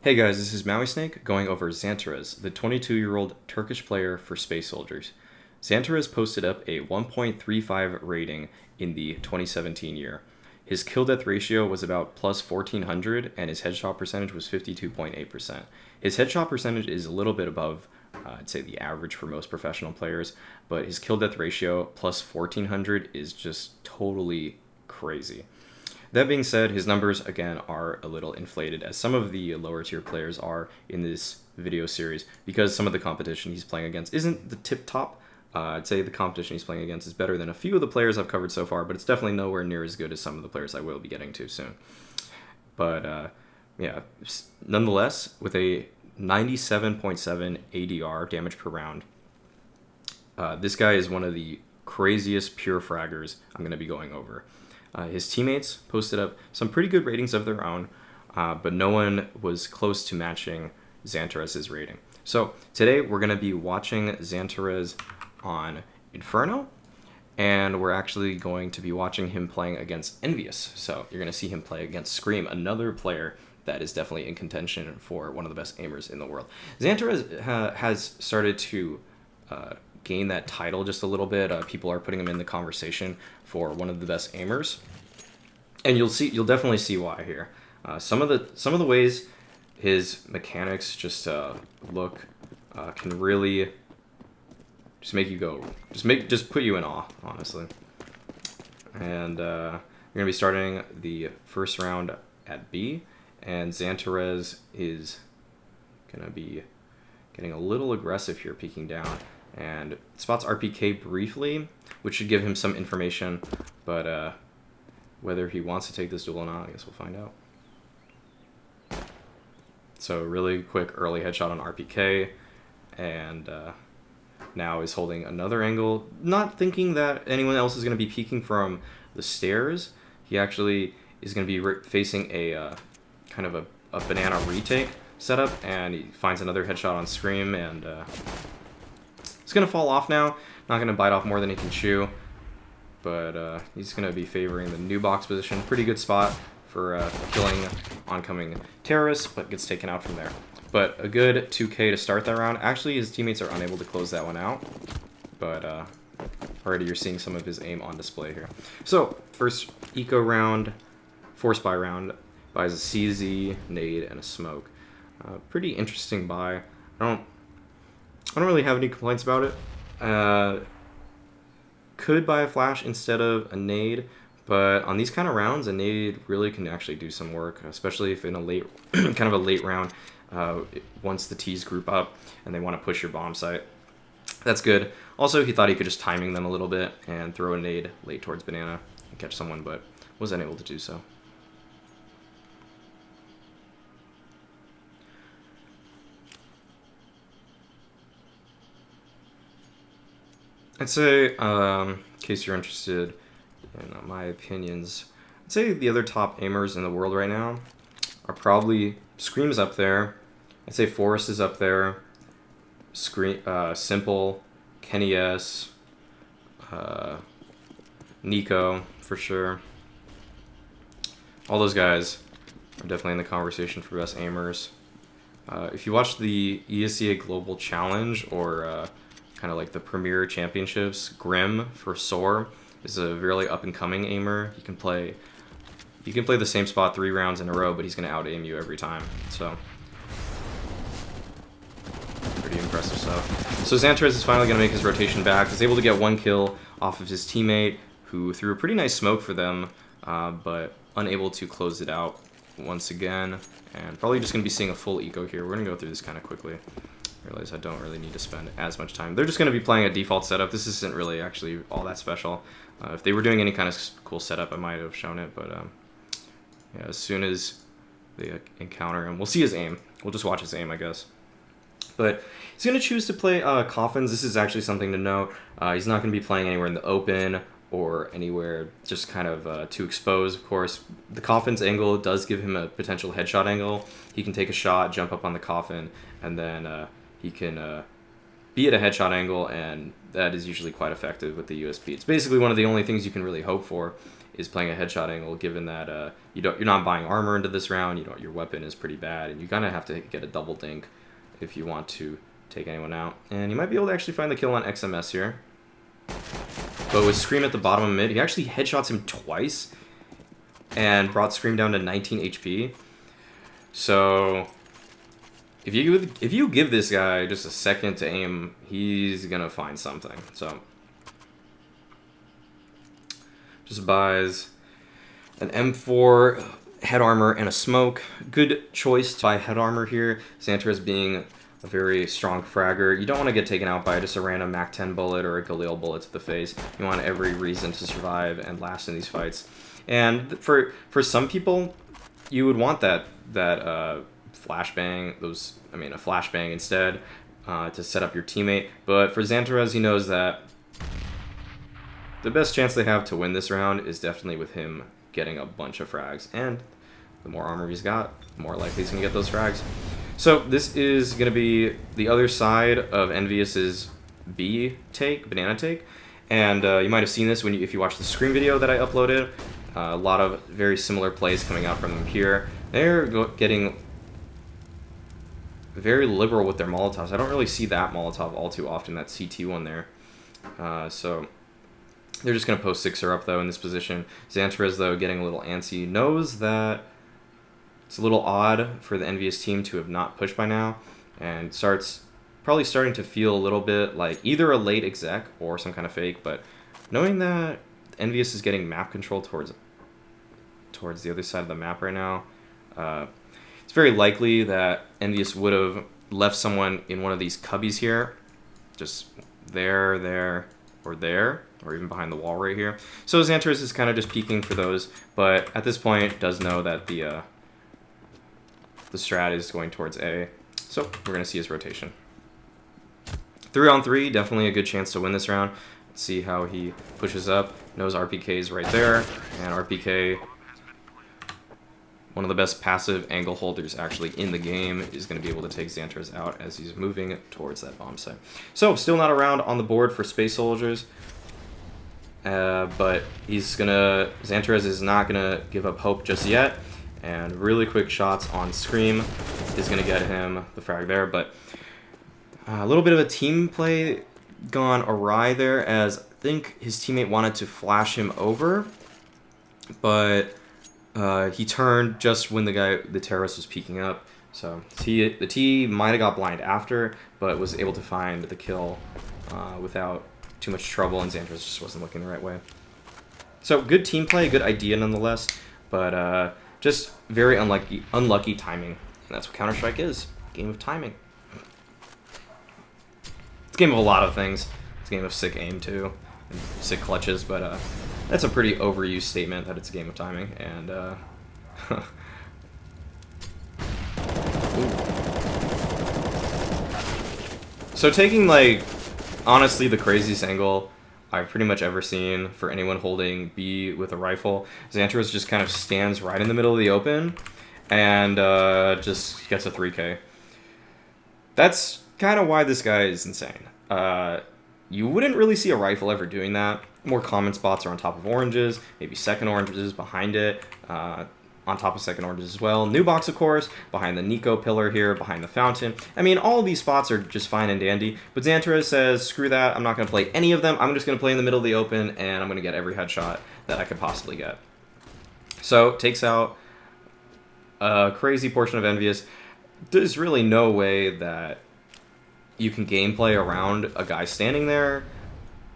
Hey guys, this is Mauisnake going over Xantares, the 22-year-old Turkish player for Space Soldiers. Xantares posted up a 1.35 rating in the 2017 year. His kill-death ratio was about plus 1400 and his headshot percentage was 52.8%. His headshot percentage is a little bit above, I'd say, the average for most professional players, but his kill-death ratio plus 1400 is just totally crazy. That being said, his numbers, again, are a little inflated, as some of the lower tier players are in this video series, because some of the competition he's playing against isn't the tip-top. I'd say the competition he's playing against is better than a few of the players I've covered so far, but it's definitely nowhere near as good as some of the players I will be getting to soon. But, yeah, nonetheless, with a 97.7 ADR, damage per round, this guy is one of the craziest pure fraggers I'm going to be going over. His teammates posted up some pretty good ratings of their own, but no one was close to matching Xantares' rating. So today we're going to be watching Xantares on Inferno, and we're actually going to be watching him playing against Envious. So you're going to see him play against Scream, another player that is definitely in contention for one of the best aimers in the world. Xantares has started to gain that title just a little bit. People are putting him in the conversation for one of the best aimers, and you'll definitely see why here. Some of the ways his mechanics just look can really just make you go, just put you in awe, honestly. And we're gonna be starting the first round at B, and Xantares is gonna be getting a little aggressive here, peeking down, and spots RPK briefly, which should give him some information, but whether he wants to take this duel or not, I guess we'll find out. So really quick early headshot on RPK, and now is holding another angle, not thinking that anyone else is going to be peeking from the stairs. He actually is going to be facing a kind of a banana retake setup, and he finds another headshot on Scream, and it's going to fall off now. Not going to bite off more than he can chew, but he's going to be favoring the new box position. Pretty good spot for killing oncoming terrorists, but gets taken out from there. But a good 2K to start that round. Actually, his teammates are unable to close that one out, but already you're seeing some of his aim on display here. So, first eco round, force buy round, buys a CZ, nade, and a smoke. Pretty interesting buy. I don't really have any complaints about it. Could buy a flash instead of a nade, but on these kind of rounds, a nade really can actually do some work, especially if in a late, kind of a late round, once the T's group up and they want to push your bomb site. That's good. Also, he thought he could just timing them a little bit and throw a nade late towards banana and catch someone, but was unable to do so. I'd say, in case you're interested in my opinions, I'd say the other top aimers in the world right now are probably Scream's up there. I'd say Forrest is up there. Simple, Kenny S, Nico for sure. All those guys are definitely in the conversation for best aimers. If you watch the ESEA Global Challenge or kind of like the Premier Championships, Grim for Soar is a really up-and-coming aimer. You can play the same spot 3 rounds in a row, but he's going to out-aim you every time. So, pretty impressive stuff. So Xantares is finally going to make his rotation back. He's able to get 1 kill off of his teammate, who threw a pretty nice smoke for them, but unable to close it out once again. And probably just going to be seeing a full eco here. We're going to go through this kind of quickly. Realize I don't really need to spend as much time. They're just going to be playing a default setup. This isn't really actually all that special. If they were doing any kind of cool setup, I might have shown it, but yeah, as soon as they encounter him, we'll see his aim. We'll just watch his aim, I guess. But he's going to choose to play Coffins. This is actually something to note. He's not going to be playing anywhere in the open or anywhere just kind of too exposed, of course. The Coffin's angle does give him a potential headshot angle. He can take a shot, jump up on the Coffin, and then he can be at a headshot angle, and that is usually quite effective with the USP. It's basically one of the only things you can really hope for is playing a headshot angle, given that you're not buying armor into this round. Your weapon is pretty bad, and you kind of have to get a double dink if you want to take anyone out. And you might be able to actually find the kill on XMS here. But with Scream at the bottom of mid, he actually headshots him twice and brought Scream down to 19 HP. So if you give this guy just a second to aim, he's gonna find something. So just buys an M4 head armor and a smoke. Good choice to buy head armor here. Xantares being a very strong fragger. You don't want to get taken out by just a random MAC-10 bullet or a Galil bullet to the face. You want every reason to survive and last in these fights. And for some people, you would want that flashbang, a flashbang instead to set up your teammate. But for Xantares, he knows that the best chance they have to win this round is definitely with him getting a bunch of frags. And the more armor he's got, the more likely he's going to get those frags. So this is going to be the other side of Envious's banana take. And you might have seen this if you watched the Scream video that I uploaded. A lot of very similar plays coming out from them here. They're getting very liberal with their Molotovs. I don't really see that Molotov all too often, that CT one there. So they're just going to post Sixer up, though, in this position. Xantares, though, getting a little antsy. Knows that it's a little odd for the Envious team to have not pushed by now, and probably starting to feel a little bit like either a late exec or some kind of fake, but knowing that Envious is getting map control towards the other side of the map right now, it's very likely that Envious would have left someone in one of these cubbies here, just there, or even behind the wall right here. So Xantares is kind of just peeking for those, but at this point does know that the strat is going towards A. So we're going to see his rotation. 3-on-3, definitely a good chance to win this round. Let's see how he pushes up. Knows RPK is right there, and RPK, one of the best passive angle holders actually in the game, is going to be able to take Xantares out as he's moving towards that bomb site. So still not around on the board for Space Soldiers, but Xantares is not gonna give up hope just yet. And really quick shots on Scream is going to get him the frag there. But a little bit of a team play gone awry there, as I think his teammate wanted to flash him over. But he turned just when the terrorist was peeking up. So the T might have got blind after, but was able to find the kill without too much trouble, and Xantares just wasn't looking the right way. So good team play, good idea nonetheless. But just very unlucky timing. And that's what Counter-Strike is. Game of timing. It's a game of a lot of things. It's a game of sick aim, too. And sick clutches, but that's a pretty overused statement that it's a game of timing. And, so taking, honestly, the craziest angle I've pretty much ever seen for anyone holding B with a rifle, Xantares just kind of stands right in the middle of the open and just gets a 3K. That's kind of why this guy is insane. You wouldn't really see a rifle ever doing that. More common spots are on top of oranges, maybe second oranges behind it, on top of second oranges as well. New box, of course, behind the Nico pillar here, behind the fountain. I mean, all of these spots are just fine and dandy, but Xantares says, screw that, I'm not going to play any of them. I'm just going to play in the middle of the open, and I'm going to get every headshot that I could possibly get. So, takes out a crazy portion of Envious. There's really no way that you can gameplay around a guy standing there.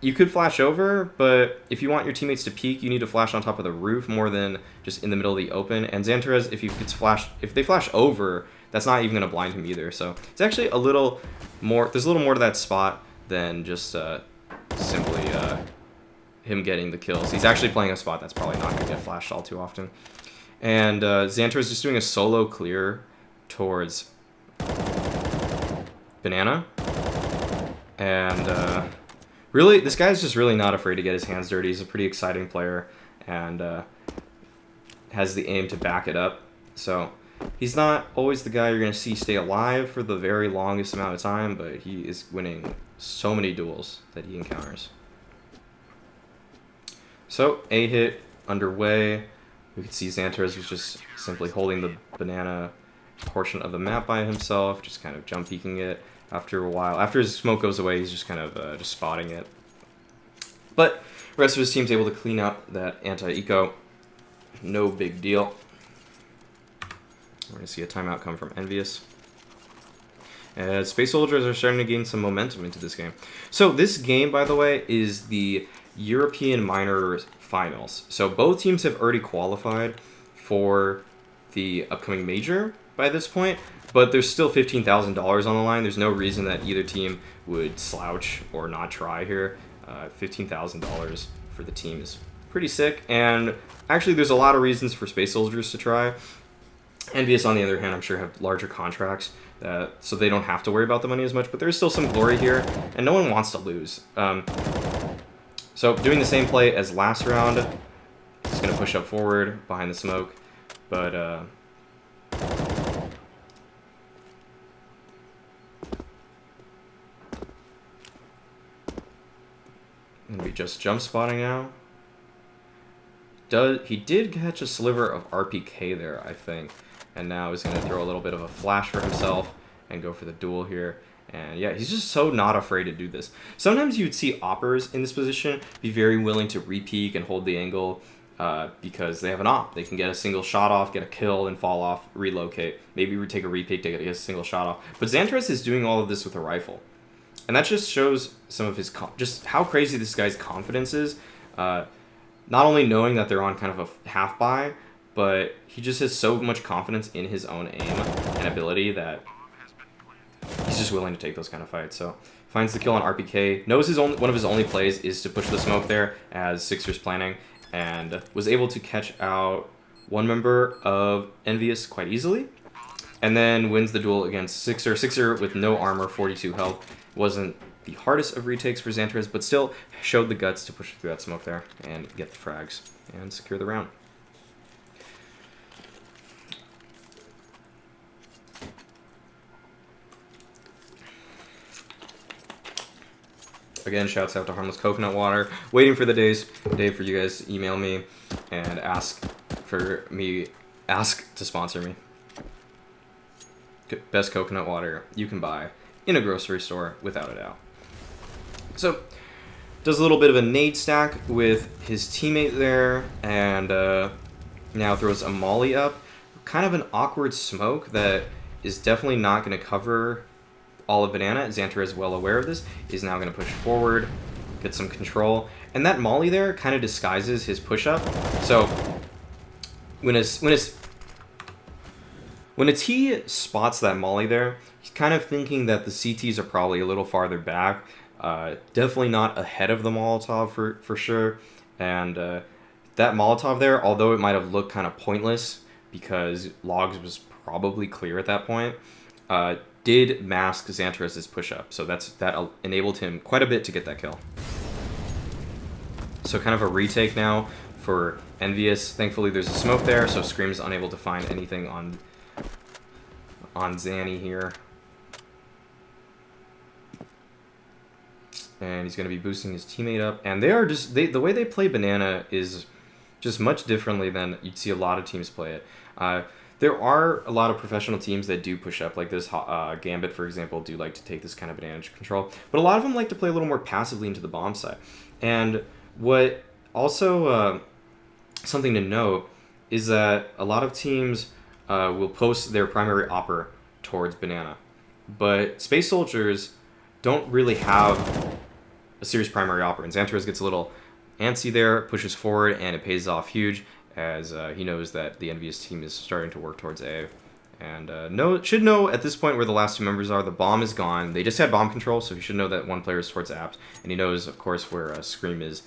You could flash over, but if you want your teammates to peek, you need to flash on top of the roof more than just in the middle of the open. And Xantares, if they flash over, that's not even going to blind him either. So it's actually a little more. There's a little more to that spot than just simply him getting the kills. He's actually playing a spot that's probably not going to get flashed all too often. And Zanter is just doing a solo clear towards Banana, and really, this guy's just really not afraid to get his hands dirty. He's a pretty exciting player, and has the aim to back it up. So he's not always the guy you're going to see stay alive for the very longest amount of time, but he is winning so many duels that he encounters. So A hit underway. We can see Xantares was just simply holding the banana portion of the map by himself, just kind of jump peeking it. After a while, after his smoke goes away, he's just kind of just spotting it. But the rest of his team's able to clean up that anti-eco. No big deal. We're going to see a timeout come from Envious. And Space Soldiers are starting to gain some momentum into this game. So this game, by the way, is the European Minor Finals. So both teams have already qualified for the upcoming major by this point, but there's still $15,000 on the line. There's no reason that either team would slouch or not try here. $15,000 for the team is pretty sick, and actually there's a lot of reasons for Space Soldiers to try. Envious, on the other hand, I'm sure have larger contracts, so they don't have to worry about the money as much, but there's still some glory here, and no one wants to lose. So doing the same play as last round, he's going to push up forward behind the smoke, but going to be just jump spotting now. He did catch a sliver of RPK there, I think. And now he's going to throw a little bit of a flash for himself and go for the duel here. And yeah, he's just so not afraid to do this. Sometimes you'd see oppers in this position be very willing to re-peek and hold the angle because they have an op. They can get a single shot off, get a kill, and fall off, relocate. Maybe take a re-peek to get a single shot off. But Xantares is doing all of this with a rifle. And that just shows some of his just how crazy this guy's confidence is. Not only knowing that they're on kind of a half buy, but he just has so much confidence in his own aim and ability that he's just willing to take those kind of fights. So finds the kill on RPK. Knows one of his only plays is to push the smoke there as Sixer's planning, and was able to catch out one member of Envious quite easily. And then wins the duel against Sixer. Sixer with no armor, 42 health. Wasn't the hardest of retakes for Xantares, but still showed the guts to push through that smoke there and get the frags and secure the round. Again, shouts out to Harmless Coconut Water. Waiting for the day for you guys to email me and ask to sponsor me. Best coconut water you can buy in a grocery store, without a doubt. So, does a little bit of a nade stack with his teammate there, and now throws a molly up. Kind of an awkward smoke that is definitely not going to cover all of Banana. Zanter is well aware of this. He's now going to push forward, get some control, and that molly there kind of disguises his push up. So, when a T spots that molly there, he's kind of thinking that the CTs are probably a little farther back. Definitely not ahead of the Molotov for sure. And that Molotov there, although it might have looked kind of pointless because Logs was probably clear at that point, did mask Xantares' push-up. So that enabled him quite a bit to get that kill. So kind of a retake now for Envious. Thankfully there's a smoke there, so Scream is unable to find anything on Zanny here. And he's going to be boosting his teammate up. And they are just, the way they play Banana is just much differently than you'd see a lot of teams play it. There are a lot of professional teams that do push up, like this Gambit, for example, do like to take this kind of advantage control. But a lot of them like to play a little more passively into the bomb side. And what also something to note is that a lot of teams will post their primary opper towards Banana. But Space Soldiers don't really have a serious primary opper. And Xantares gets a little antsy there, pushes forward, and it pays off huge as he knows that the Envious team is starting to work towards A. And should know at this point where the last two members are. The bomb is gone. They just had bomb control, so he should know that one player is towards Apps. And he knows, of course, where Scream is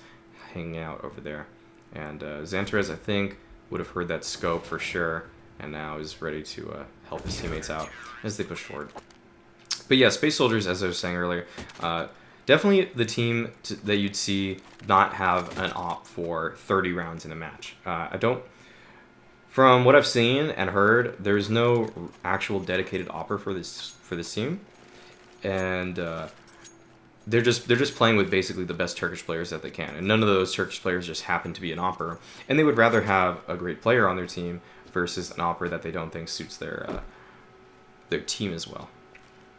hanging out over there. And Xantares, I think, would have heard that scope for sure, and now is ready to help his teammates out as they push forward. But yeah, Space Soldiers, as I was saying earlier, definitely the team that you'd see not have an op for 30 rounds in a match. From what I've seen and heard, there's no actual dedicated opper for this team, and they're just playing with basically the best Turkish players that they can, and none of those Turkish players just happen to be an opera, and they would rather have a great player on their team versus an opera that they don't think suits their team as well.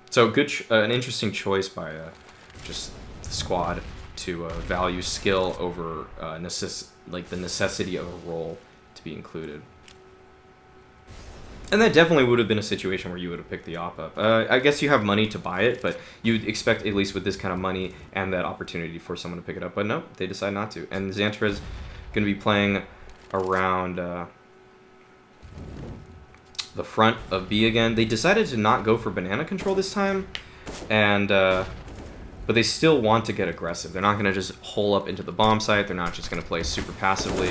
So an interesting choice by just the squad to value skill over the necessity of a role to be included. And that definitely would have been a situation where you would have picked the op up. I guess you have money to buy it, but you'd expect, at least with this kind of money and that opportunity, for someone to pick it up. But no, they decide not to. And Xantares is going to be playing around the front of B again. They decided to not go for banana control this time, and but they still want to get aggressive. They're not going to just hole up into the bomb site. They're not just going to play super passively.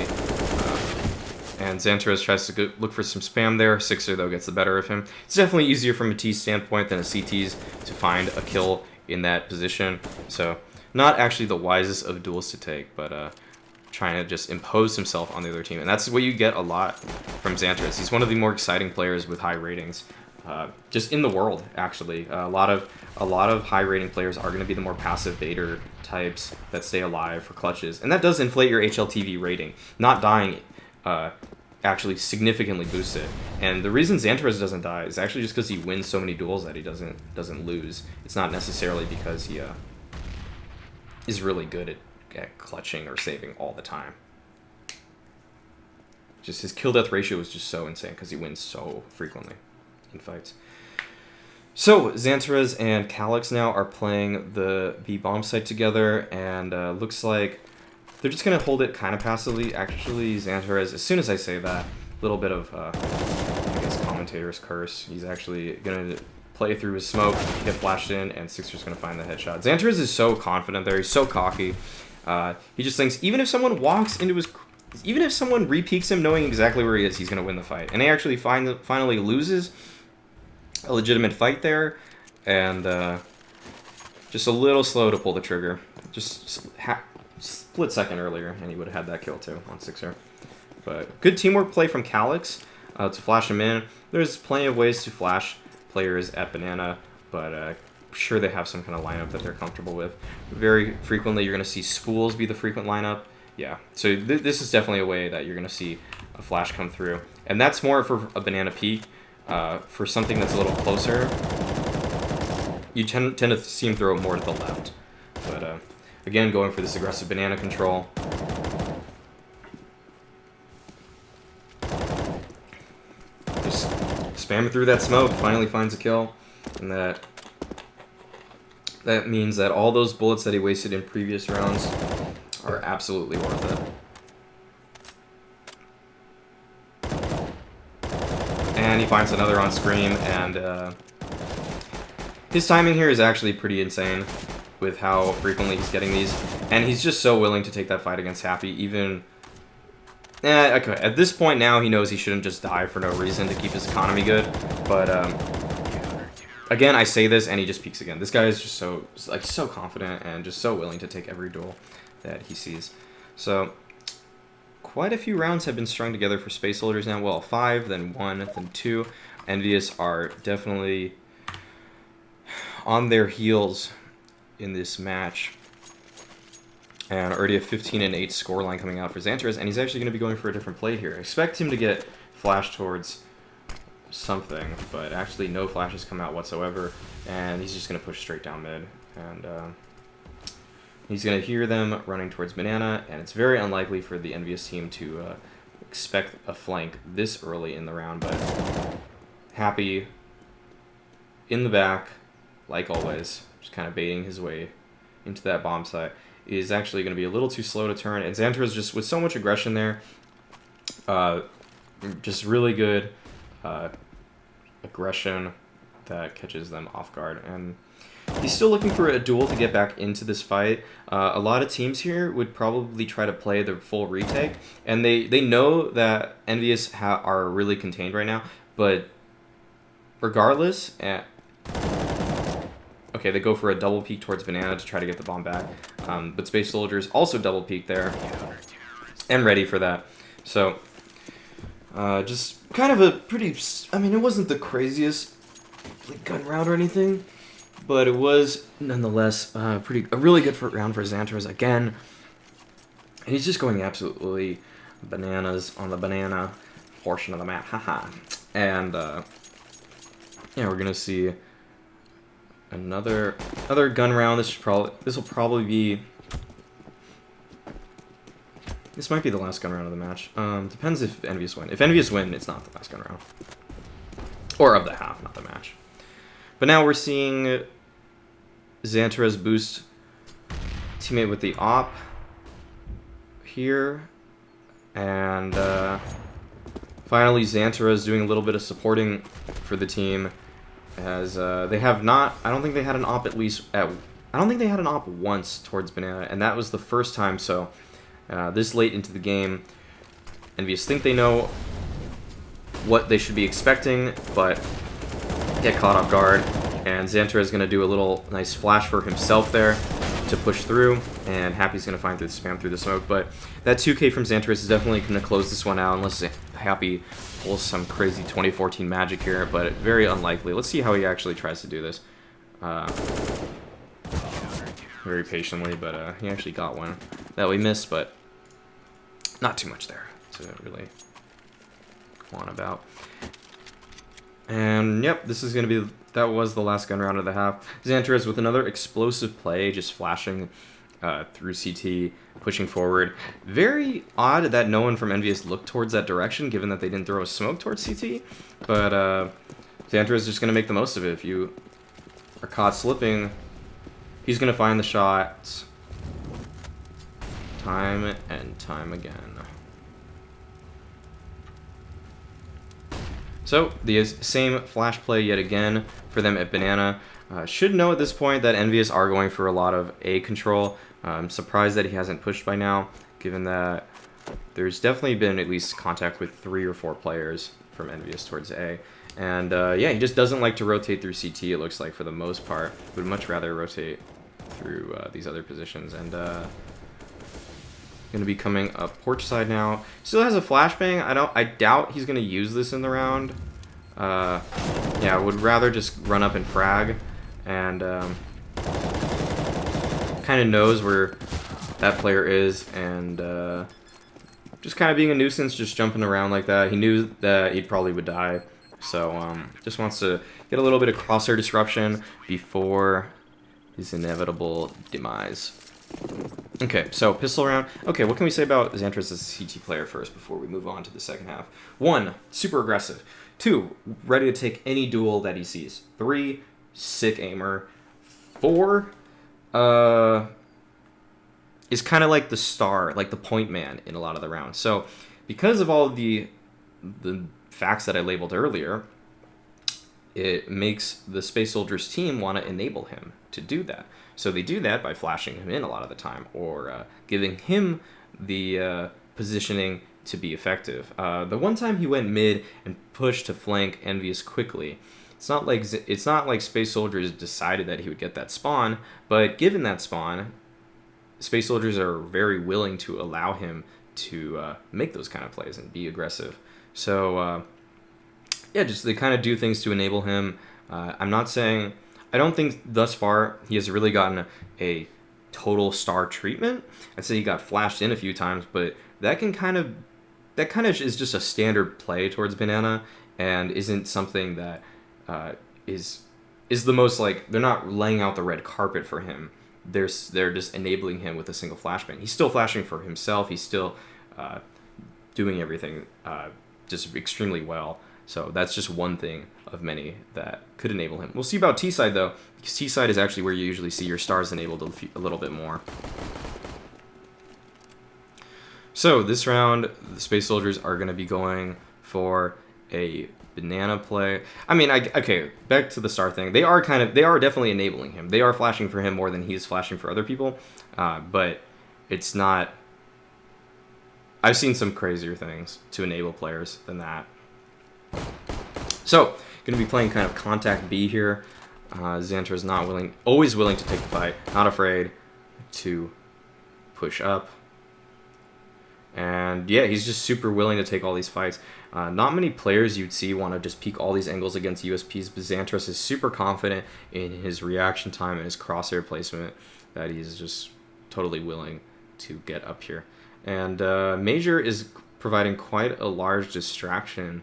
And Xantares tries to look for some spam there. Sixer, though, gets the better of him. It's definitely easier from a T standpoint than a CT's to find a kill in that position. So not actually the wisest of duels to take, but trying to just impose himself on the other team. And that's what you get a lot from Xantares. He's one of the more exciting players with high ratings. Just in the world, actually. A lot of high rating players are going to be the more passive baiter types that stay alive for clutches. And that does inflate your HLTV rating. Not dying actually significantly boosts it. And the reason Xantares doesn't die is actually just because he wins so many duels that he doesn't lose. It's not necessarily because he is really good at clutching or saving all the time. Just his kill death ratio is just so insane because he wins so frequently in fights. So Xantares and Calyx now are playing the B bomb site together, and looks like they're just going to hold it kind of passively. Actually, Xantares, as soon as I say that, a little bit of, I guess, commentator's curse. He's actually going to play through his smoke, get flashed in, and Sixer's going to find the headshot. Xantares is so confident there. He's so cocky. He just thinks even if someone walks into his... Even if someone re-peeks him knowing exactly where he is, he's going to win the fight. And he actually finally loses a legitimate fight there, and just a little slow to pull the trigger. Just split second earlier, and he would have had that kill too on Sixer. But good teamwork play from Calyx to flash him in. There's plenty of ways to flash players at banana, but I'm sure they have some kind of lineup that they're comfortable with. Very frequently, you're going to see spools be the frequent lineup. Yeah, so this is definitely a way that you're going to see a flash come through. And that's more for a banana peek. For something that's a little closer, you tend to see him throw it more to the left. But again, going for this aggressive banana control. Just spamming through that smoke, finally finds a kill. And that means that all those bullets that he wasted in previous rounds are absolutely worth it. And he finds another on Scream, and his timing here is actually pretty insane with how frequently he's getting these. And he's just so willing to take that fight against Happy, even... okay, at this point now, he knows he shouldn't just die for no reason to keep his economy good. But, again, I say this, and he just peeks again. This guy is just so confident and just so willing to take every duel that he sees. So... quite a few rounds have been strung together for Space Soldiers now. Well, 5, then 1, then 2. Envious are definitely on their heels in this match. And already a 15-8 scoreline coming out for Xantares, and he's actually going to be going for a different play here. Expect him to get flashed towards something, but actually no flashes come out whatsoever, and he's just going to push straight down mid. And he's going to hear them running towards banana, and it's very unlikely for the Envious team to expect a flank this early in the round, but Happy in the back, like always, just kind of baiting his way into that bomb site, is actually going to be a little too slow to turn, and Zanter is just with so much aggression there, just really good aggression that catches them off guard, and he's still looking for a duel to get back into this fight. A lot of teams here would probably try to play the full retake, and they know that Envious are really contained right now, but regardless, okay, they go for a double peek towards banana to try to get the bomb back, but Space Soldiers also double peek there, and ready for that. So, just kind of a pretty, I mean, it wasn't the craziest gun round or anything, but it was nonetheless a really good round for Xantares again. And he's just going absolutely bananas on the banana portion of the map. Haha. And yeah, we're gonna see another gun round. This will probably be. This might be the last gun round of the match. Depends if Envious win. If Envious win, it's not the last gun round. Or of the half, not the match. But now we're seeing Xantares boost teammate with the op here. And finally Xantares doing a little bit of supporting for the team. As they have not, I don't think they had an op at least at, I don't think they had an op once towards Banana. And that was the first time, so this late into the game, Envious think they know what they should be expecting, but get caught off guard. And Zanter is going to do a little nice flash for himself there to push through, and Happy's going to find through the spam through the smoke. But that 2K from Zanter is definitely going to close this one out, unless Happy pulls some crazy 2014 magic here, but very unlikely. Let's see how he actually tries to do this. Very patiently, but he actually got one that we missed, but not too much there to really go on about. And yep, this is going to be, that was the last gun round of the half. Xantares with another explosive play, just flashing through CT, pushing forward. Very odd that no one from Envious looked towards that direction, given that they didn't throw a smoke towards CT. But Xantares is just going to make the most of it. If you are caught slipping, he's going to find the shot time and time again. So, the same flash play yet again for them at Banana. Should know at this point that Envious are going for a lot of A control. I'm surprised that he hasn't pushed by now, given that there's definitely been at least contact with 3 or 4 players from Envious towards A. And yeah, he just doesn't like to rotate through CT, it looks like, for the most part. Would much rather rotate through these other positions. And going to be coming up porch side now. Still has a flashbang. I doubt he's going to use this in the round. Yeah, I would rather just run up and frag, and kind of knows where that player is, and just kind of being a nuisance, just jumping around like that. He knew that he probably would die, so just wants to get a little bit of crosshair disruption before his inevitable demise. Okay, so pistol round. Okay, what can we say about Xantares as a CT player first before we move on to the second half? 1, super aggressive. 2, ready to take any duel that he sees. 3, sick aimer. 4, is kind of like the star, like the point man in a lot of the rounds. So, because of all of the facts that I labeled earlier, it makes the Space Soldiers team want to enable him to do that. So they do that by flashing him in a lot of the time, or giving him the positioning to be effective. The one time he went mid and pushed to flank Envious quickly, it's not like Space Soldiers decided that he would get that spawn, but given that spawn, Space Soldiers are very willing to allow him to make those kind of plays and be aggressive. So yeah, just they kind of do things to enable him. I'm not saying, I don't think thus far he has really gotten a total star treatment. I'd say he got flashed in a few times, but that kind of is just a standard play towards Banana, and isn't something that is the most, like, they're not laying out the red carpet for him. They're just enabling him with a single flashbang. He's still flashing for himself. He's still doing everything just extremely well. So that's just one thing of many that could enable him. We'll see about T-side, though, because T-side is actually where you usually see your stars enabled a little bit more. So this round, the Space Soldiers are going to be going for a Banana play. I mean, okay, back to the star thing. They are definitely enabling him. They are flashing for him more than he's flashing for other people, but it's not. I've seen some crazier things to enable players than that. So, going to be playing kind of contact B here. Zanter is always willing to take the fight, not afraid to push up. And yeah, he's just super willing to take all these fights. Not many players you'd see want to just peek all these angles against USPs, but Xantares is super confident in his reaction time and his crosshair placement that he's just totally willing to get up here. And Major is providing quite a large distraction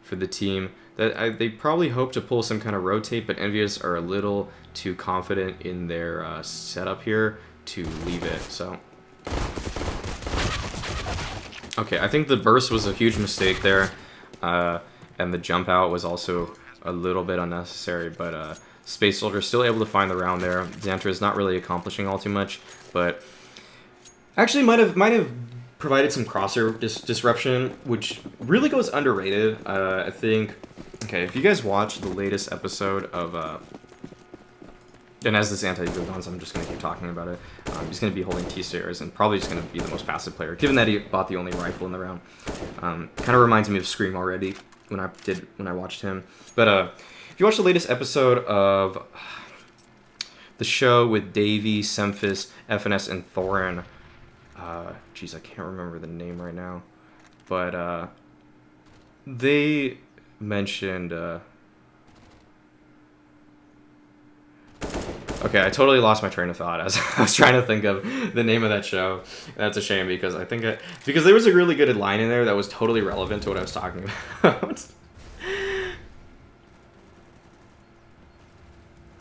for the team that they probably hope to pull some kind of rotate, but Envious are a little too confident in their setup here to leave it. So okay, I think the burst was a huge mistake there, and the jump out was also a little bit unnecessary, but Space Soldier still able to find the round there. Zanter is not really accomplishing all too much, but actually might have provided some crosshair disruption, which really goes underrated. I think, okay, if you guys watch the latest episode of, and as this anti goes on, so I'm just going to keep talking about it. He's going to be holding T-Stairs and probably just going to be the most passive player, given that he bought the only rifle in the round. Kind of reminds me of Scream already when I watched him. But if you watch the latest episode of the show with Davey, Semphis, FNS, and Thorin, geez, I can't remember the name right now, but they mentioned. Okay, I totally lost my train of thought as I was trying to think of the name of that show. That's a shame because I think because there was a really good line in there that was totally relevant to what I was talking about.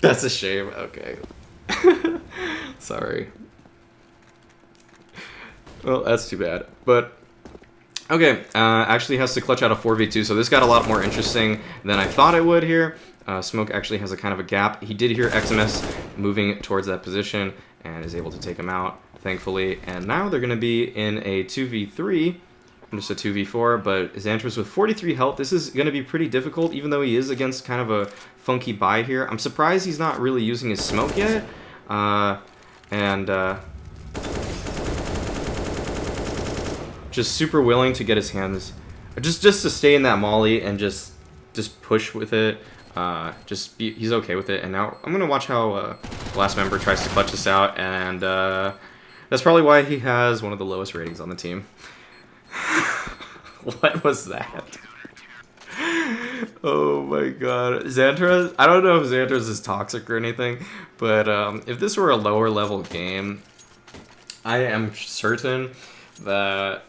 That's a shame. Okay. Sorry. Well, that's too bad. But okay, actually has to clutch out a 4v2, so this got a lot more interesting than I thought it would here. Smoke actually has a kind of a gap. He did hear XMS moving towards that position and is able to take him out, thankfully. And now they're going to be in a 2v3, just a 2v4, but Xantares with 43 health. This is going to be pretty difficult, even though he is against kind of a funky buy here. I'm surprised he's not really using his smoke yet. Just super willing to get his hands, just to stay in that molly and just push with it. He's okay with it. And now I'm gonna watch how the last member tries to clutch this out, and that's probably why he has one of the lowest ratings on the team. What was that? Oh my god, Xantares. I don't know if Xantares is toxic or anything, but if this were a lower level game, I am certain that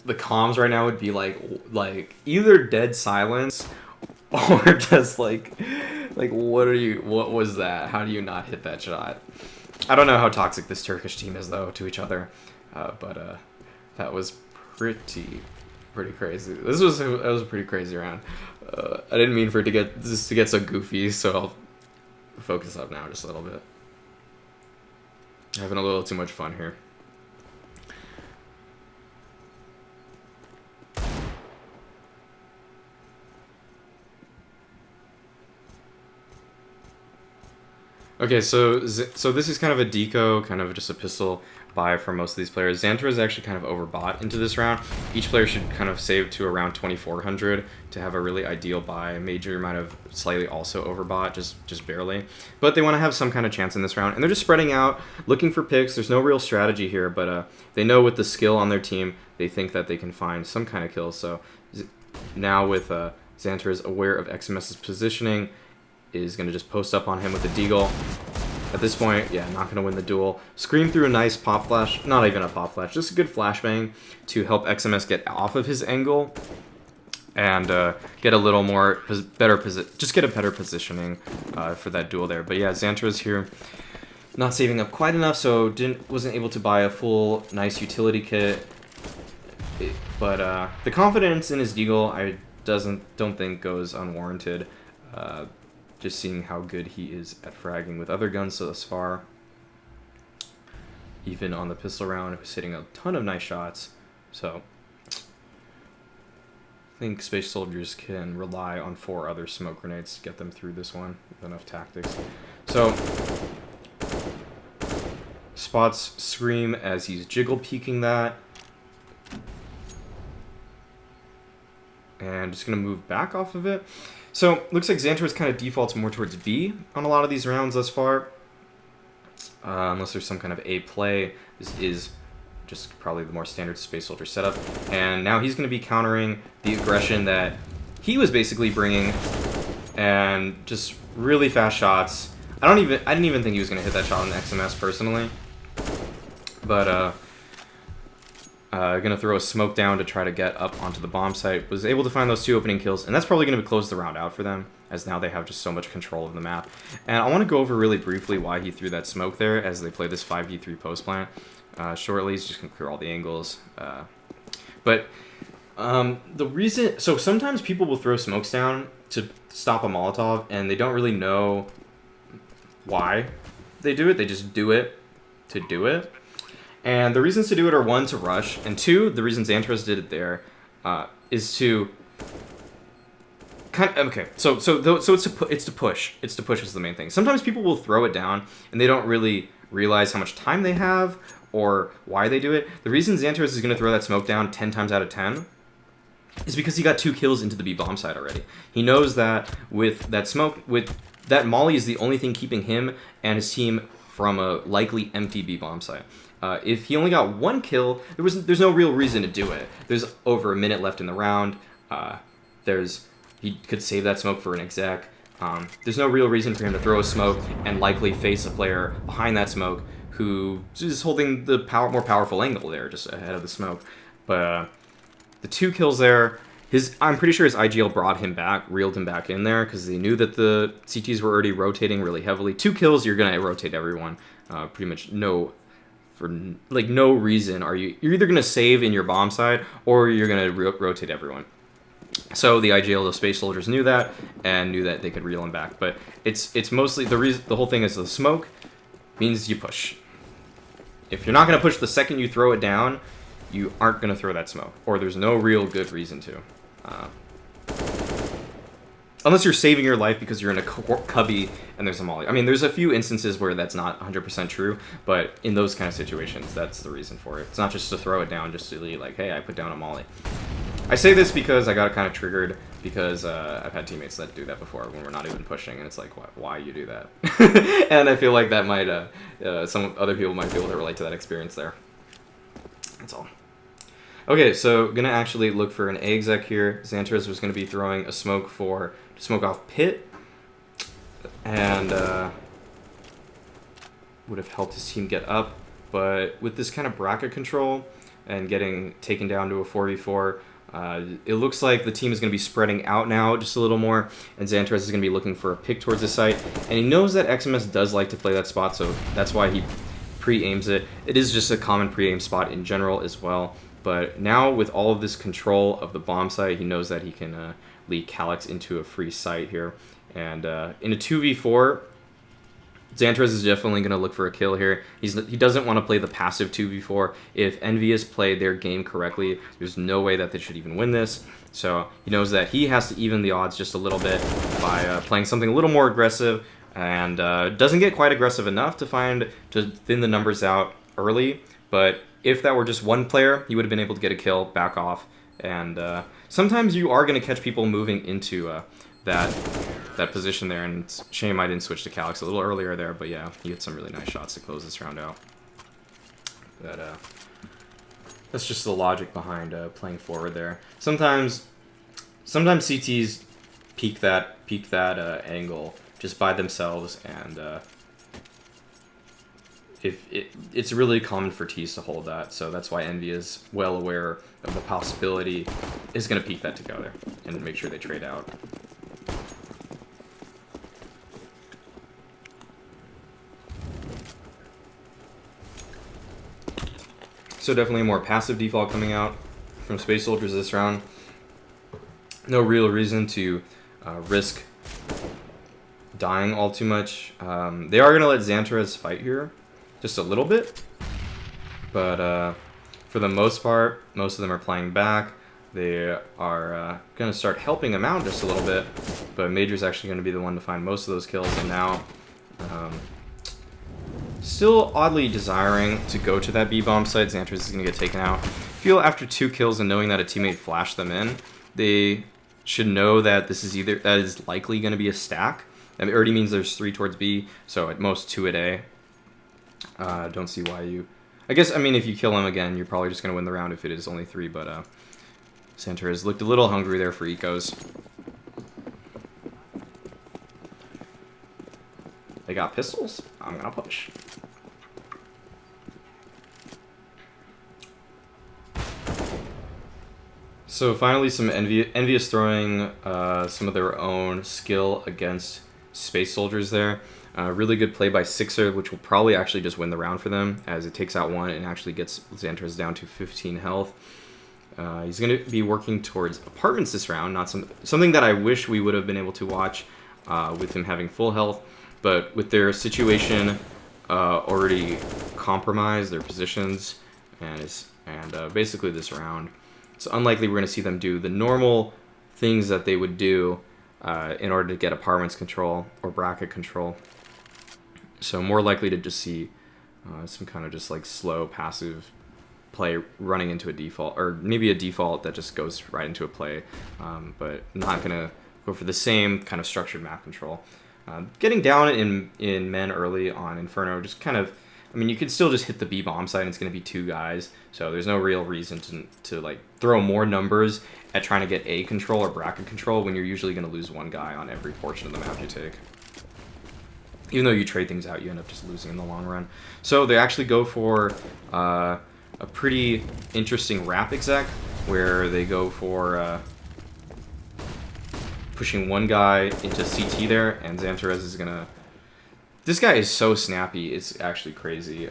the comms right now would be like either dead silence or just like what was that? How do you not hit that shot? I don't know how toxic this Turkish team is though to each other, but that was pretty crazy. That was a pretty crazy round. I didn't mean for it to get so goofy, so I'll focus up now just a little bit. Having a little too much fun here. Okay, so this is kind of a deco, kind of just a pistol buy for most of these players. Zanter is actually kind of overbought into this round. Each player should kind of save to around 2,400 to have a really ideal buy. Major might have slightly also overbought, just barely. But they want to have some kind of chance in this round. And they're just spreading out, looking for picks. There's no real strategy here, but they know with the skill on their team, they think that they can find some kind of kills. So now with Xanter is aware of XMS's positioning, is going to just post up on him with a deagle. At this point, yeah, not going to win the duel. Scream through a nice pop flash, not even a pop flash, just a good flashbang to help XMS get off of his angle and get a little more better positioning for that duel there. But yeah, Zanter is here, not saving up quite enough, so wasn't able to buy a full nice utility kit. But the confidence in his deagle, I don't think goes unwarranted. Just seeing how good he is at fragging with other guns thus far. Even on the pistol round, he was hitting a ton of nice shots. So I think Space Soldiers can rely on 4 other smoke grenades to get them through this one with enough tactics. So spots Scream as he's jiggle peeking that. And just going to move back off of it. So, looks like Xantares kind of defaults more towards B on a lot of these rounds thus far. Unless there's some kind of A play. This is just probably the more standard Space Soldier setup. And now he's going to be countering the aggression that he was basically bringing, and just really fast shots. I didn't even think he was going to hit that shot on the XMS personally, but gonna throw a smoke down to try to get up onto the bomb site. Was able to find those 2 opening kills, and that's probably gonna close the round out for them, as now they have just so much control of the map. And I want to go over really briefly why he threw that smoke there as they play this 5v3 post plant. Shortly, he's just gonna clear all the angles. The reason, so sometimes people will throw smokes down to stop a Molotov, and they don't really know why they do it. They just do it to do it. And the reasons to do it are 1, to rush, and 2, the reason Xantares did it there is to kind of, okay. So it's to push. It's to push is the main thing. Sometimes people will throw it down and they don't really realize how much time they have or why they do it. The reason Xantares is going to throw that smoke down 10 times out of 10 is because he got 2 kills into the B bomb site already. He knows that with that smoke, with that molly is the only thing keeping him and his team from a likely empty B bomb site. If he only got 1 kill, there's no real reason to do it. There's over a minute left in the round. He could save that smoke for an exec. There's no real reason for him to throw a smoke and likely face a player behind that smoke who is holding the more powerful angle there, just ahead of the smoke. But the 2 kills there, I'm pretty sure his IGL brought him back, reeled him back in there, because they knew that the CTs were already rotating really heavily. 2 kills, you're gonna rotate everyone. Pretty much for no reason you're either gonna save in your bomb side or you're gonna rotate everyone. So the IGL, the Space Soldiers knew that and knew that they could reel him back. But it's mostly the whole thing is the smoke means you push. If you're not gonna push the second you throw it down, you aren't gonna throw that smoke, or there's no real good reason to. Unless you're saving your life because you're in a cubby and there's a molly. I mean, there's a few instances where that's not 100% true, but in those kind of situations, that's the reason for it. It's not just to throw it down, just to be like, hey, I put down a molly. I say this because I got kind of triggered because I've had teammates that do that before when we're not even pushing, and it's like, why you do that? And I feel like that might, some other people might be able to relate to that experience there. That's all. Okay, so gonna actually look for an A exec here. Xantares was gonna be throwing a smoke to smoke off pit, and would have helped his team get up. But with this kind of bracket control and getting taken down to a 4v4, it looks like the team is going to be spreading out now just a little more, and Xantares is going to be looking for a pick towards the site, and he knows that XMS does like to play that spot, so that's why he pre-aims it. It is just a common pre-aim spot in general as well, but now with all of this control of the bomb site, he knows that he can lead Calyx into a free site here, and in a 2v4, Xantares is definitely going to look for a kill here. He doesn't want to play the passive 2v4. If Envious played their game correctly, there's no way that they should even win this. So he knows that he has to even the odds just a little bit by playing something a little more aggressive, and doesn't get quite aggressive enough to thin the numbers out early. But if that were just one player, he would have been able to get a kill, back off. And sometimes you are going to catch people moving into that position there, and it's a shame I didn't switch to Calyx a little earlier there, but yeah, he had some really nice shots to close this round out. But that's just the logic behind playing forward there. Sometimes CTs peak that angle just by themselves, and it's really common for Ts to hold that, so that's why Envy is well aware of the possibility is going to peak that together and make sure they trade out. So definitely a more passive default coming out from Space Soldiers this round. No real reason to risk dying all too much. They are going to let Xantares fight here just a little bit, but for the most part, most of them are playing back. They are going to start helping him out just a little bit, but Major's actually going to be the one to find most of those kills, and now still oddly desiring to go to that B-bomb site. Xantares is going to get taken out. I feel after 2 kills and knowing that a teammate flashed them in, they should know that that is likely going to be a stack. That already means there's 3 towards B, so at most 2 at A. Don't see why you... I guess, I mean, if you kill him again, you're probably just going to win the round if it is only 3, but Xantares looked a little hungry there for ecos. They got pistols? I'm going to push. So finally, some envious throwing some of their own skill against space soldiers there. Really good play by Sixer, which will probably actually just win the round for them, as it takes out one and actually gets Xantares down to 15 health. He's going to be working towards apartments this round, not something that I wish we would have been able to watch with him having full health, but with their situation already compromised, their positions, and basically this round, it's unlikely we're going to see them do the normal things that they would do in order to get apartments control or bracket control. So more likely to just see some kind of just like slow passive play running into a default, or maybe a default that just goes right into a play, but not going to go for the same kind of structured map control. Getting down in men early on Inferno just kind of, I mean, you could still just hit the B bomb site and it's going to be 2 guys, so there's no real reason to like throw more numbers at trying to get A control or bracket control when you're usually going to lose 1 guy on every portion of the map you take. Even though you trade things out, you end up just losing in the long run. So they actually go for a pretty interesting wrap exec, where they go for pushing 1 guy into CT there, and Xantares is going to... This guy is so snappy, it's actually crazy.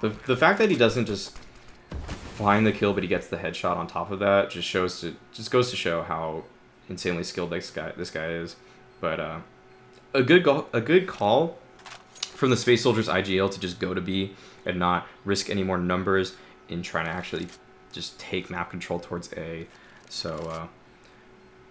The fact that he doesn't just find the kill, but he gets the headshot on top of that, just goes to show how insanely skilled this guy is. But a good call from the Space Soldiers IGL to just go to B and not risk any more numbers in trying to actually just take map control towards A. So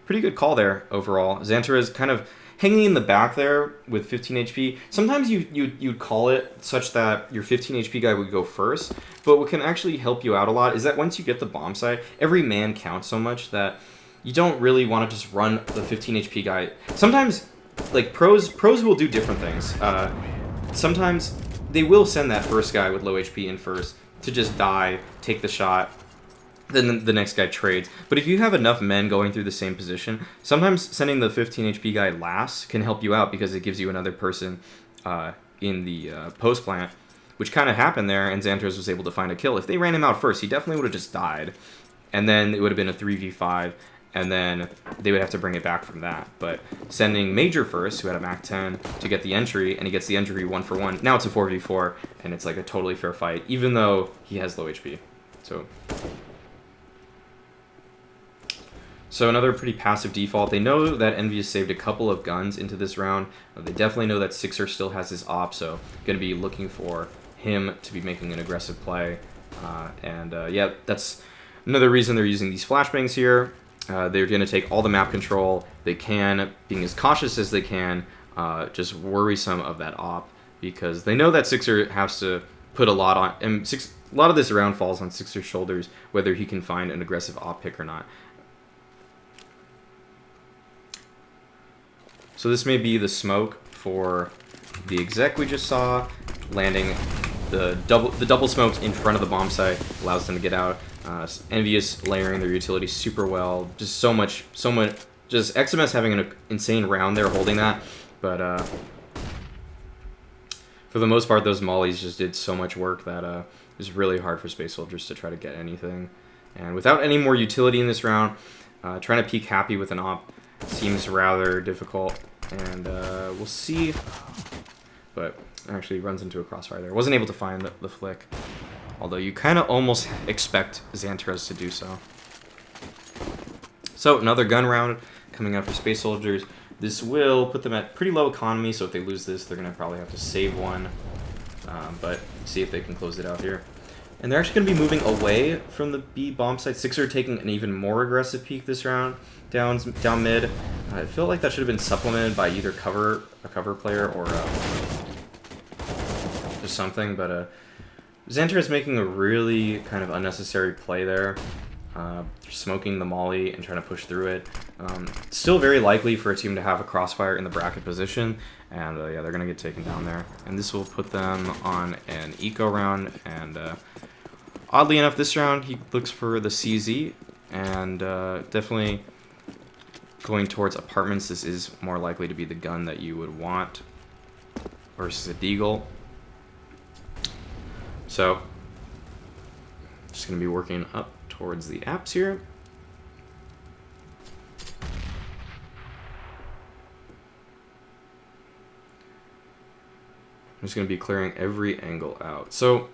pretty good call there overall. Zanter is kind of hanging in the back there with 15 HP. Sometimes you'd call it such that your 15 HP guy would go first, but what can actually help you out a lot is that once you get the bomb site, every man counts so much that you don't really want to just run the 15 HP guy. Sometimes, like, pros will do different things. Sometimes they will send that first guy with low HP in first to just die, take the shot, then the next guy trades. But if you have enough men going through the same position, sometimes sending the 15 HP guy last can help you out because it gives you another person in the post plant, which kind of happened there, and Xantares was able to find a kill. If they ran him out first, he definitely would have just died, and then it would have been a 3v5, and then they would have to bring it back from that. But sending Major first, who had a Mac 10, to get the entry, and he gets the entry 1-for-1, now it's a 4v4, and it's like a totally fair fight, even though he has low HP. So another pretty passive default. They know that Envious saved a couple of guns into this round. They definitely know that Sixer still has his op, so going to be looking for him to be making an aggressive play. Yeah, that's another reason they're using these flashbangs here. They're going to take all the map control they can, being as cautious as they can, just worrisome of that op, because they know that Sixer has to put a lot on, and a lot of this round falls on Sixer's shoulders, whether he can find an aggressive op pick or not. So this may be the smoke for the exec we just saw, landing the double smoke in front of the bomb site, allows them to get out. Envious layering their utility super well, just so much, just XMS having an insane round there holding that, but for the most part those mollies just did so much work that it was really hard for Space Soldiers to try to get anything. And without any more utility in this round, trying to peek happy with an op seems rather difficult, and we'll see. But actually runs into a crossfire there. Wasn't able to find the flick, although you kind of almost expect Xantares to do so. So another gun round coming out for Space Soldiers. This will put them at pretty low economy, so if they lose this, they're going to probably have to save one. But see if they can close it out here. And they're actually going to be moving away from the B bomb site. Sixer taking an even more aggressive peek this round, down mid. I feel like that should have been supplemented by either a cover player or just something. But Zanter is making a really kind of unnecessary play there. smoking the molly and trying to push through it. Still very likely for a team to have a Crossfire in the bracket position, and yeah, they're going to get taken down there. And this will put them on an eco round, and oddly enough, this round he looks for the CZ, and definitely going towards apartments. This is more likely to be the gun that you would want versus a deagle. So, just going to be working up towards the apps here. I'm just going to be clearing every angle out. So,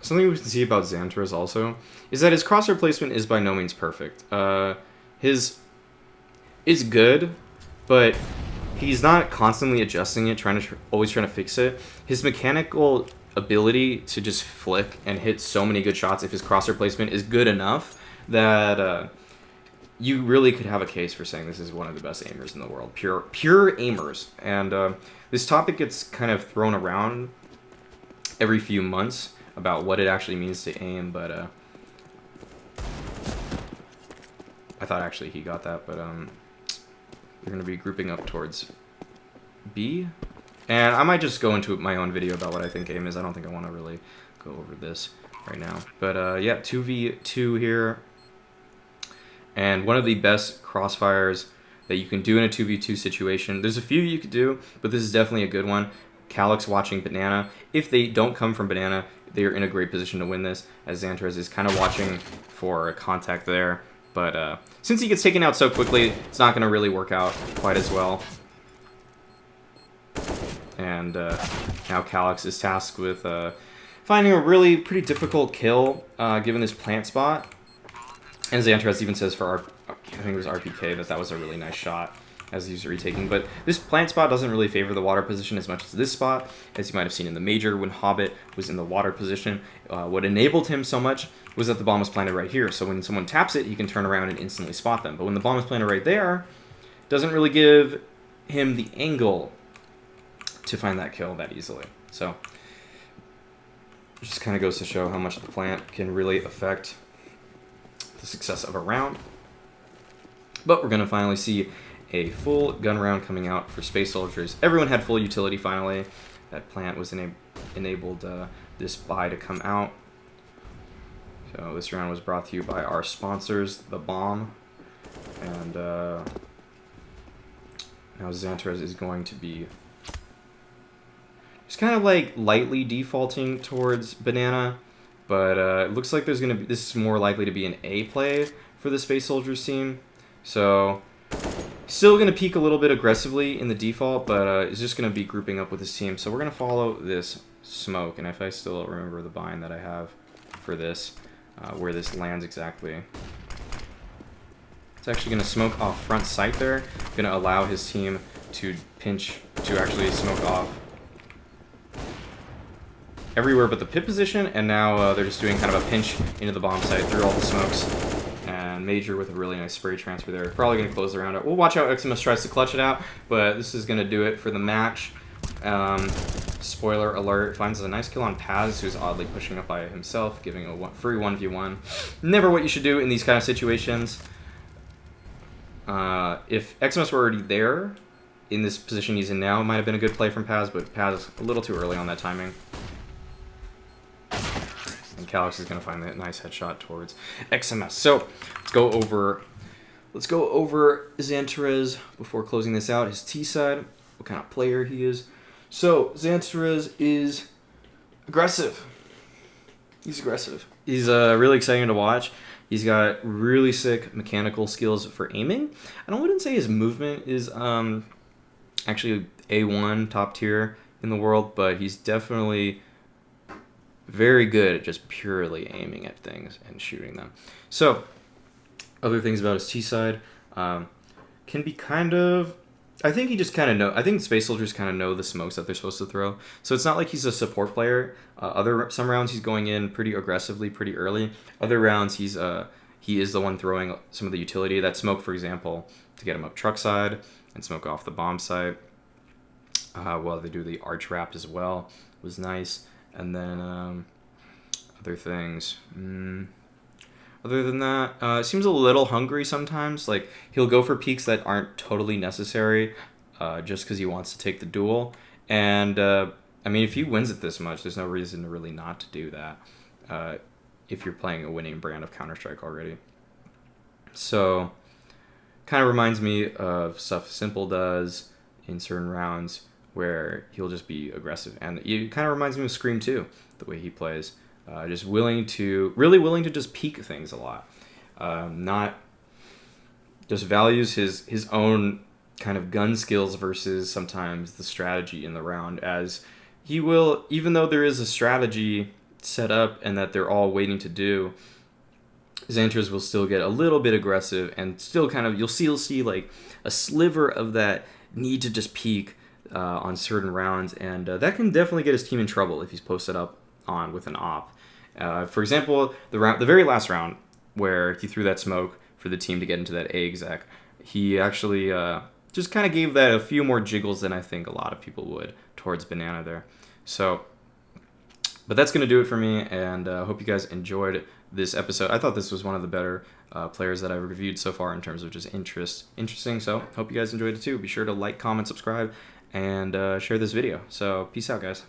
something we can see about Xantares also is that his crosshair placement is by no means perfect. His is good, but he's not constantly adjusting it, always trying to fix it. His mechanical ability to just flick and hit so many good shots if his crosshair placement is good enough that you really could have a case for saying this is one of the best aimers in the world. Pure aimers. And this topic gets kind of thrown around every few months about what it actually means to aim, but I thought actually he got that, but we're going to be grouping up towards B. And I might just go into my own video about what I think aim is. I don't think I want to really go over this right now. But yeah, 2v2 here. And one of the best crossfires that you can do in a 2v2 situation. There's a few you could do, but this is definitely a good one. Calyx watching Banana. If they don't come from Banana, they're in a great position to win this, as Xantares is kind of watching for a contact there. But since he gets taken out so quickly, it's not going to really work out quite as well. And now Calyx is tasked with finding a really pretty difficult kill, given this plant spot. And Xantares even says for, I think it was RPK, that was a really nice shot as he's retaking. But this plant spot doesn't really favor the water position as much as this spot, as you might have seen in the Major when Hobbit was in the water position. What enabled him so much was that the bomb was planted right here. So when someone taps it, he can turn around and instantly spot them. But when the bomb is planted right there, it doesn't really give him the angle to find that kill that easily. So it just kind of goes to show how much the plant can really affect the success of a round. But we're going to finally see a full gun round coming out for Space Soldiers. Everyone had full utility finally. That plant was enabled this buy to come out. So this round was brought to you by our sponsors, The Bomb. And now Xantares is going to be just kind of like lightly defaulting towards Banana, but it looks like this is more likely to be an A play for the Space Soldiers team. So still going to peek a little bit aggressively in the default, but it's just going to be grouping up with his team. So we're going to follow this smoke, and if I still remember the bind that I have for this, where this lands exactly. It's actually going to smoke off front sight there, going to allow his team to actually smoke off everywhere but the pit position, and now they're just doing kind of a pinch into the bomb site through all the smokes. And Major with a really nice spray transfer there. Probably going to close the round out. We'll watch how Xmas tries to clutch it out, but this is going to do it for the match. Spoiler alert, finds a nice kill on Paz, who's oddly pushing up by himself, giving a free 1v1. Never what you should do in these kind of situations. If Xmas were already there, in this position he's in now, it might have been a good play from Paz, but Paz a little too early on that timing. And Calyx is going to find that nice headshot towards XMS. So let's go over Xantares before closing this out. His T side, what kind of player he is. So Xantares is aggressive. He's aggressive. He's really exciting to watch. He's got really sick mechanical skills for aiming. I wouldn't say his movement is actually A1 top tier in the world, but he's definitely very good at just purely aiming at things and shooting them. So, other things about his T side can be kind of, I think he just kind of know. I think Space Soldiers kind of know the smokes that they're supposed to throw. So it's not like he's a support player. Some rounds he's going in pretty aggressively, pretty early. Other rounds he is the one throwing some of the utility. That smoke, for example, to get him up truck side and smoke off the bomb site. While they do the arch wrap as well, was nice. And then other things. Other than that, seems a little hungry sometimes. Like, he'll go for peaks that aren't totally necessary just because he wants to take the duel. And, I mean, if he wins it this much, there's no reason really not to do that if you're playing a winning brand of Counter-Strike already. So, kind of reminds me of stuff Simple does in certain rounds where he'll just be aggressive. And it kind of reminds me of Scream 2, the way he plays. Just really willing to just peek things a lot. Not just values his own kind of gun skills versus sometimes the strategy in the round, as he will, even though there is a strategy set up and that they're all waiting to do, Xantares will still get a little bit aggressive and still kind of, you'll see like a sliver of that need to just peek on certain rounds, and that can definitely get his team in trouble if he's posted up on with an op. For example, the very last round where he threw that smoke for the team to get into that A exec, he actually just kind of gave that a few more jiggles than I think a lot of people would towards Banana there. So, but that's going to do it for me, and I hope you guys enjoyed this episode. I thought this was one of the better players that I've reviewed so far in terms of just interesting. So, hope you guys enjoyed it too. Be sure to like, comment, subscribe, and share this video. So, peace out, guys.